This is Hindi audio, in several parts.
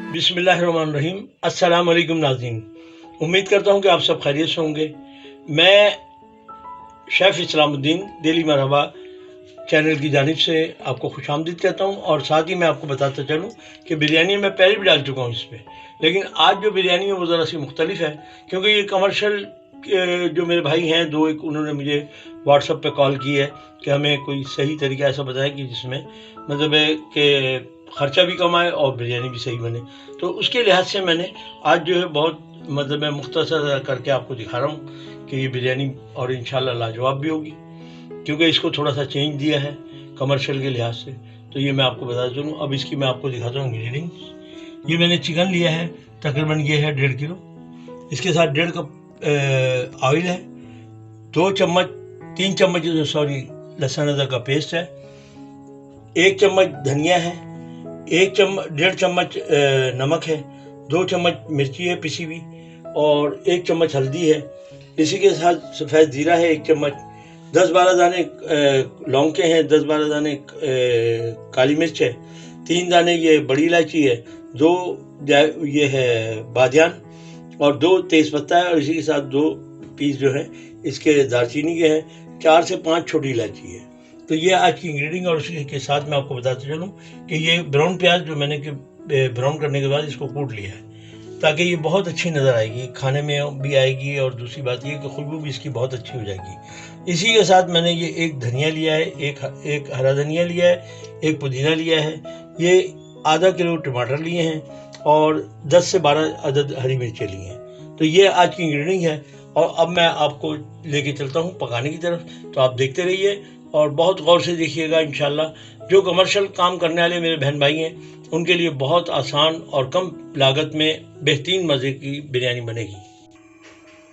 बिस्मिल्लाहिर्रहमानिर्रहीम। अस्सलाम वालेकुम नाज़रीन, उम्मीद करता हूँ कि आप सब खैरियत से होंगे। मैं शेफ़ इस्लामुद्दीन डेली मरहबा चैनल की जानिब से आपको खुशामदीद कहता हूँ और साथ ही मैं आपको बताता चलूँ कि बिरयानी मैं पहले भी डाल चुका हूँ इस पर, लेकिन आज जो बिरयानी है वो ज़रा सी मुख्तलिफ है क्योंकि ये कमर्शियल जो मेरे भाई हैं दो, एक उन्होंने मुझे व्हाट्सएप पे कॉल की है कि हमें कोई सही तरीका ऐसा बताएं कि जिसमें मतलब है कि ख़र्चा भी कम आए और बिरयानी भी सही बने। तो उसके लिहाज से मैंने आज जो है बहुत मतलब मैं मुख्तसर करके आपको दिखा रहा हूँ कि ये बिरयानी और इंशाल्लाह लाजवाब भी होगी क्योंकि इसको थोड़ा सा चेंज दिया है कमर्शियल के लिहाज से। तो ये मैं आपको बताता चलूँ। अब इसकी मैं आपको दिखाता हूँ इंग्रेडिएंट्स। ये मैंने चिकन लिया है, तकरीबन ये है 1.5 किलो। इसके साथ 1.5 कप ऑयल है, 3 चम्मच लहसुन अदरक का पेस्ट है, 1 चम्मच धनिया है, 1.5 चम्मच नमक है, 2 चम्मच मिर्ची है पिसी हुई और 1 चम्मच हल्दी है। इसी के साथ सफ़ेद ज़ीरा है 1 चम्मच, 10-12 दाने लौंग के हैं, 10-12 दाने काली मिर्च है, 3 दाने ये बड़ी इलायची है, 2 ये है बादियान और 2 तेज़पत्ता है और इसी के साथ 2 पीस जो है इसके दालचीनी के हैं, 4 से 5 छोटी इलायची है। तो ये आज की इंग्रेडिएंट और उसी के साथ मैं आपको बताते चलूँ कि ये ब्राउन प्याज जो मैंने ब्राउन करने के बाद इसको कूट लिया है ताकि ये बहुत अच्छी नज़र आएगी, खाने में भी आएगी और दूसरी बात ये कि खुशबू भी इसकी बहुत अच्छी हो जाएगी। इसी के साथ मैंने ये एक धनिया लिया है, एक हरा धनिया लिया है, एक पुदीना लिया है, ये आधा किलो टमाटर लिए हैं और 10 से 12 अदद हरी मिर्चें ली हैं। तो ये आज की इंग्रेडिएंट है और अब मैं आपको लेके चलता हूँ पकाने की तरफ। तो आप देखते रहिए और बहुत गौर से देखिएगा। इंशाल्लाह जो कमर्शियल काम करने वाले मेरे बहन भाई हैं उनके लिए बहुत आसान और कम लागत में बेहतरीन मज़े की बिरयानी बनेगी।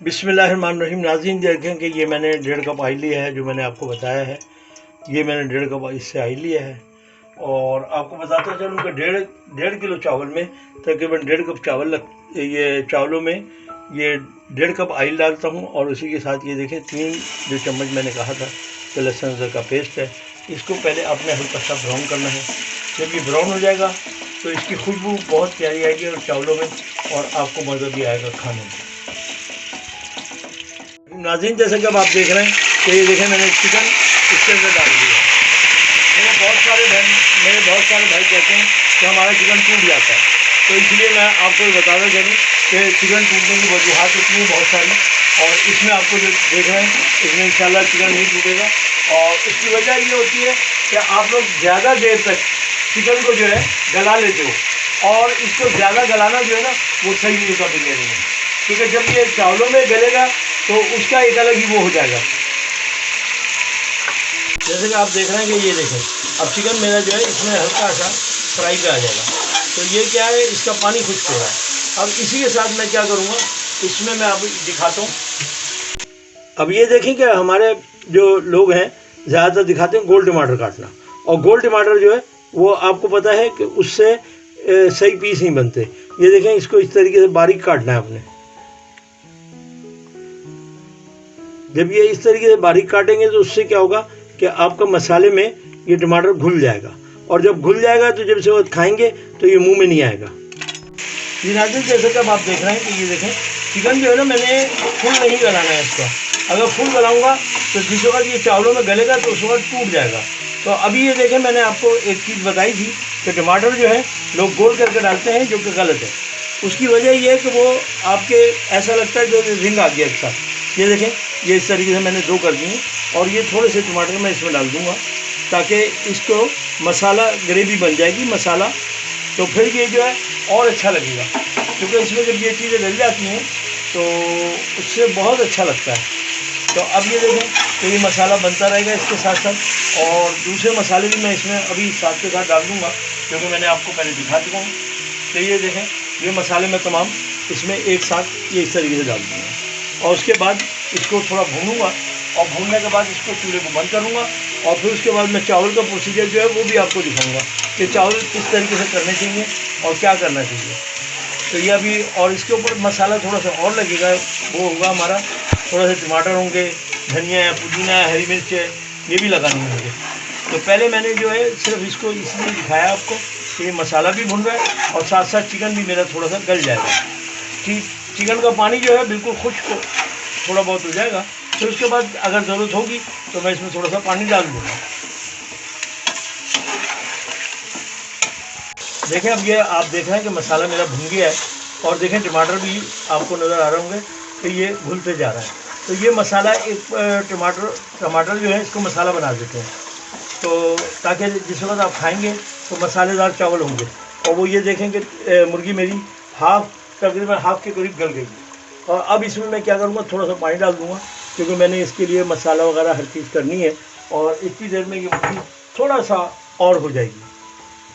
बिस्मिल्लाहिर्रहमानिर्रहीम। नाज़रीन देखें कि ये मैंने 1.5 कप ऑयल लिया है, जो मैंने आपको बताया है। ये मैंने 1.5 कप इससे ऑयल लिया है और आपको बताता चलूँ कि 1.5 किलो चावल में तकरीबन 1.5 कप चावल ये चावलों में ये 1.5 कप ऑयल डालता हूँ और उसी के साथ ये देखें 3 जो चम्मच मैंने कहा था कि लहसुन अदरक का पेस्ट है, इसको पहले आपने हल्का सा ब्राउन करना है। जब ये ब्राउन हो जाएगा तो इसकी खुशबू बहुत प्यारी आएगी और चावलों में और आपको मज़ा भी आएगा खाने में। नाज़रीन जैसे कि अब आप देख रहे हैं कि ये देखें मैंने चिकन इसके अंदर डाल दिया है। मेरे बहुत सारे भाई कहते हैं कि हमारा चिकन टूट जाता है, तो इसलिए मैं आपको बताना चलूँ कि चिकन टूटने की वजूहत होती हैं बहुत सारी और इसमें आपको जो देख रहे हैं इसमें इंशाल्लाह चिकन नहीं टूटेगा। और इसकी वजह ये होती है कि आप लोग ज़्यादा देर तक चिकन को जो है गला लेते हो और इसको ज़्यादा गलाना जो है ना वो सही नहीं होता बिरयानी में, क्योंकि जब ये चावलों में गलेगा तो उसका एक अलग ही वो हो जाएगा। जैसे कि आप देख रहे हैं कि ये देखें अब चिकन मेरा जो है इसमें हल्का सा फ्राई पे आ जाएगा। तो ये क्या है, इसका पानी खुश्क हो रहा है। अब इसी के साथ मैं क्या करूँगा, इसमें मैं अब दिखाता हूँ। अब ये देखें कि हमारे जो लोग हैं ज़्यादातर दिखाते हैं गोल टमाटर काटना, और गोल टमाटर जो है वो आपको पता है कि उससे सही पीस नहीं बनते। ये देखें इसको इस तरीके से बारीक काटना है आपने। जब ये इस तरीके से बारीक काटेंगे तो उससे क्या होगा कि आपका मसाले में ये टमाटर घुल जाएगा और जब घुल जाएगा तो जब से वो खाएंगे तो ये मुंह में नहीं आएगा। ये नाज़रीन जैसे कि अब आप देख रहे हैं कि ये देखें चिकन जो है ना मैंने फुल नहीं गलाना है इसका। अगर फुल गलाऊंगा तो जिस वक्त ये चावलों में गलेगा तो उस वक्त टूट जाएगा। तो अभी ये देखें मैंने आपको एक चीज़ बताई थी कि टमाटर जो है लोग गोल करके डालते हैं जो कि गलत है। उसकी वजह ये है कि वो आपके ऐसा लगता है जो रिंग आ गया एक साथ। ये देखें ये इस तरीके से मैंने 2 कर दिए और ये थोड़े से टमाटर मैं इसमें डाल दूँगा ताकि इसको मसाला ग्रेवी बन जाएगी मसाला, तो फिर ये जो है और अच्छा लगेगा, क्योंकि इसमें जब ये चीज़ें डल जाती हैं तो उससे बहुत अच्छा लगता है। तो अब ये देखें तो ये मसाला बनता रहेगा इसके साथ साथ और दूसरे मसाले भी मैं इसमें अभी साथ के साथ डाल दूँगा क्योंकि मैंने आपको पहले दिखा चुका हूँ। तो ये देखें ये मसाले मैं तमाम इसमें एक साथ ये इस तरीके से डाल दूँगा और उसके बाद इसको थोड़ा भूनूँगा और भूनने के बाद इसको चूल्हे को बंद करूँगा और फिर उसके बाद मैं चावल का प्रोसीजर जो है वो भी आपको दिखाऊँगा कि चावल किस तरीके से करने चाहिए और क्या करना चाहिए। तो ये अभी और इसके ऊपर मसाला थोड़ा सा और लगेगा, वो होगा हमारा थोड़ा सा टमाटर होंगे, धनिया है, पुदीना है, हरी मिर्च है, ये भी लगानी है मुझे। तो पहले मैंने जो है सिर्फ इसको इसलिए दिखाया आपको कि ये मसाला भी भुन रहा है और साथ साथ चिकन भी मेरा थोड़ा सा गल जाएगा। ठीक, चिकन का पानी जो है बिल्कुल खुश्क थोड़ा बहुत हो जाएगा। फिर उसके बाद अगर ज़रूरत होगी तो मैं इसमें थोड़ा सा पानी डाल दूँगा। देखें अब ये आप देख रहे हैं कि मसाला मेरा भुन गया है और देखें टमाटर भी आपको नज़र आ रहे होंगे कि ये घुलते जा रहा है। तो ये मसाला एक टमाटर जो है इसको मसाला बना देते हैं, तो ताकि जिस वक्त आप खाएंगे तो मसालेदार चावल होंगे। और वो ये देखें कि मुर्गी मेरी तकरीबन हाफ के करीब गल गई। और अब इसमें मैं क्या करूँगा, थोड़ा सा पानी डाल दूँगा, क्योंकि मैंने इसके लिए मसाला वगैरह हर चीज़ करनी है और इतनी देर में ये मुर्गी थोड़ा सा और हो जाएगी।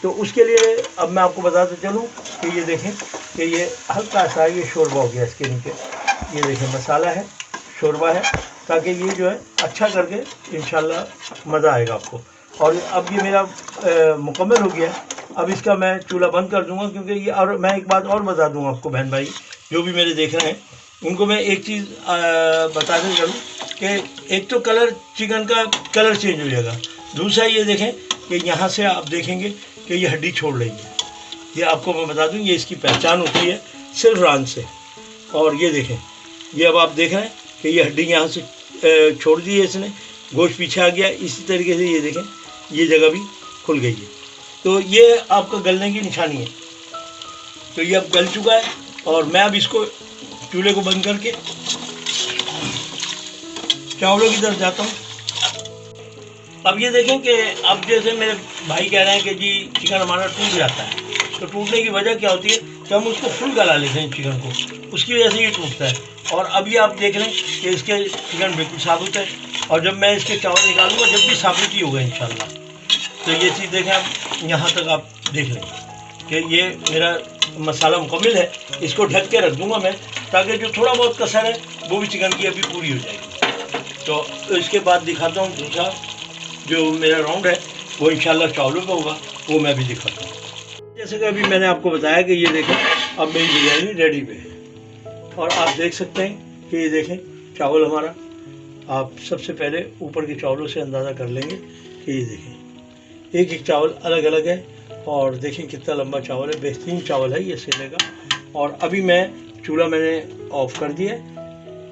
तो उसके लिए अब मैं आपको बताते चलूँ कि ये देखें कि ये हल्का सा ये शोरबा हो गया इसके नीचे। ये देखें मसाला है, शोरबा है, ताकि ये जो है अच्छा करके इंशाल्लाह मज़ा आएगा आपको। और अब ये मेरा मुकम्मल हो गया। अब इसका मैं चूल्हा बंद कर दूंगा, क्योंकि ये, और मैं एक बात और बता दूंगा आपको बहन भाई जो भी मेरे देख रहे हैं, उनको मैं एक चीज़ बताते चलूँ कि एक तो कलर, चिकन का कलर चेंज हो जाएगा। दूसरा ये देखें कि यहाँ से आप देखेंगे कि ये हड्डी छोड़ रही है। ये आपको मैं बता दूँ, ये इसकी पहचान होती है सिर्फ रान से। और ये देखें, ये अब आप देख रहे हैं कि ये हड्डी यहाँ से छोड़ दी है इसने, गोश्त पीछे आ गया। इसी तरीके से ये देखें ये जगह भी खुल गई है। तो ये आपका गलने की निशानी है। तो ये अब गल चुका है और मैं अब इसको चूल्हे को बंद करके चावलों की तरफ जाता हूँ। अब ये देखें कि अब जैसे मेरे भाई कह रहे हैं कि जी चिकन हमारा टूट जाता है, तो टूटने की वजह क्या होती है कि हम उसको फुल गला लेते हैं चिकन को, उसकी वजह से ये टूटता है। और अब ये आप देख लें कि इसके चिकन बिल्कुल साबुत है, और जब मैं इसके चावल निकालूंगा जब भी साबुत ही होगा इंशाल्लाह। तो ये चीज़ देखें, आप यहाँ तक आप देख लें कि ये मेरा मसाला मुकम्मल है। इसको ढक के रख दूँगा मैं, ताकि जो थोड़ा बहुत कसर है वो भी चिकन की अभी पूरी हो जाएगी। तो इसके बाद दिखाता हूँ दूसरा जो मेरा राउंड है, वो इंशाल्लाह चावलों का होगा, वो मैं भी दिखाता हूँ। जैसे कि अभी मैंने आपको बताया कि ये देखें अब मेरी बिरयानी रेडी पे है। और आप देख सकते हैं कि ये देखें चावल हमारा, आप सबसे पहले ऊपर के चावलों से अंदाज़ा कर लेंगे कि ये देखें एक एक चावल अलग अलग है। और देखें कितना लंबा चावल है, बेहतरीन चावल है ये सेले का। और अभी मैं चूल्हा मैंने ऑफ कर दिया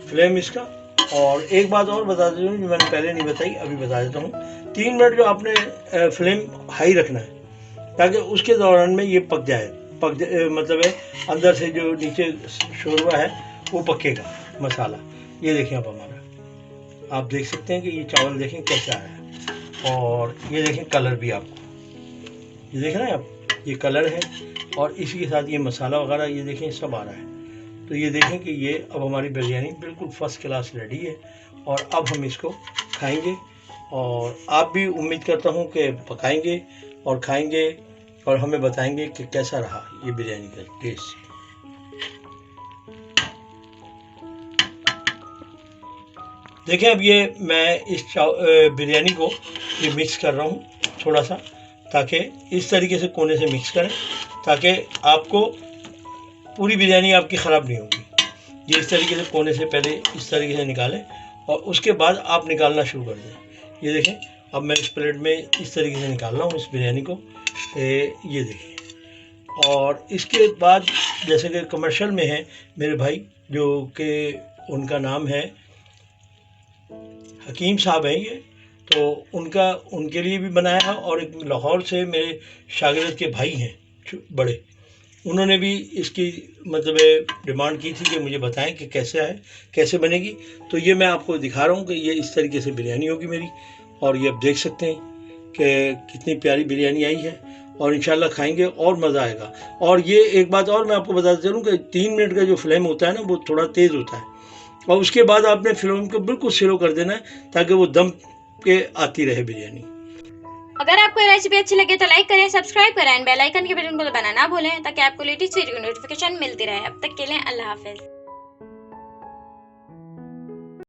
फ्लेम इसका। और एक बात और बता देता हूँ जो मैंने पहले नहीं बताई, अभी बता देता हूँ। 3 मिनट जो आपने फ्लेम हाई रखना है, ताकि उसके दौरान में ये पक जाए। मतलब है अंदर से जो नीचे शोरबा है वो पकेगा मसाला। ये देखें अब हमारा, आप देख सकते हैं कि ये चावल देखें कैसा आया है। और ये देखें कलर भी, आपको ये देख रहे हैं आप, ये कलर है और इसी के साथ ये मसाला वगैरह ये देखें सब आ रहा है। तो ये देखें कि ये अब हमारी बिरयानी बिल्कुल फर्स्ट क्लास रेडी है। और अब हम इसको खाएंगे, और आप भी उम्मीद करता हूँ कि पकाएंगे और खाएंगे और हमें बताएंगे कि कैसा रहा ये बिरयानी का टेस्ट। देखें अब ये मैं इस बिरयानी को ये मिक्स कर रहा हूँ थोड़ा सा, ताकि इस तरीके से कोने से मिक्स करें, ताकि आपको पूरी बिरयानी आपकी ख़राब नहीं होगी। ये इस तरीके से कोने से पहले इस तरीके से निकालें और उसके बाद आप निकालना शुरू कर दें। ये देखें अब मैं इस प्लेट में इस तरीके से निकाल रहा हूँ इस बिरयानी को, ये देखें। और इसके बाद जैसे कि कमर्शियल में है मेरे भाई, जो कि उनका नाम है हकीम साहब हैं ये, तो उनके लिए भी बनाया है। और एक लाहौर से मेरे शागिर्द के भाई हैं बड़े, उन्होंने भी इसकी मतलब डिमांड की थी कि मुझे बताएं कि कैसे है, कैसे बनेगी। तो ये मैं आपको दिखा रहा हूँ कि ये इस तरीके से बिरयानी होगी मेरी। और ये आप देख सकते हैं कि कितनी प्यारी बिरयानी आई है, और इंशाल्लाह खाएंगे और मज़ा आएगा। और ये एक बात और मैं आपको बताता चलूँ कि 3 मिनट का जो फ्लेम होता है ना, वो थोड़ा तेज़ होता है, और उसके बाद आपने फ्लेम को बिल्कुल स्लो कर देना है, ताकि वो दम के आती रहे बिरयानी। अगर आपको रेसिपी अच्छी लगे तो लाइक करें, सब्सक्राइब करें, बेल आइकन के बटन को दबाना ना भूलें, ताकि आपको लेटेस्ट वीडियो की नोटिफिकेशन मिलती रहे। अब तक के लिए अल्लाह हाफिज़।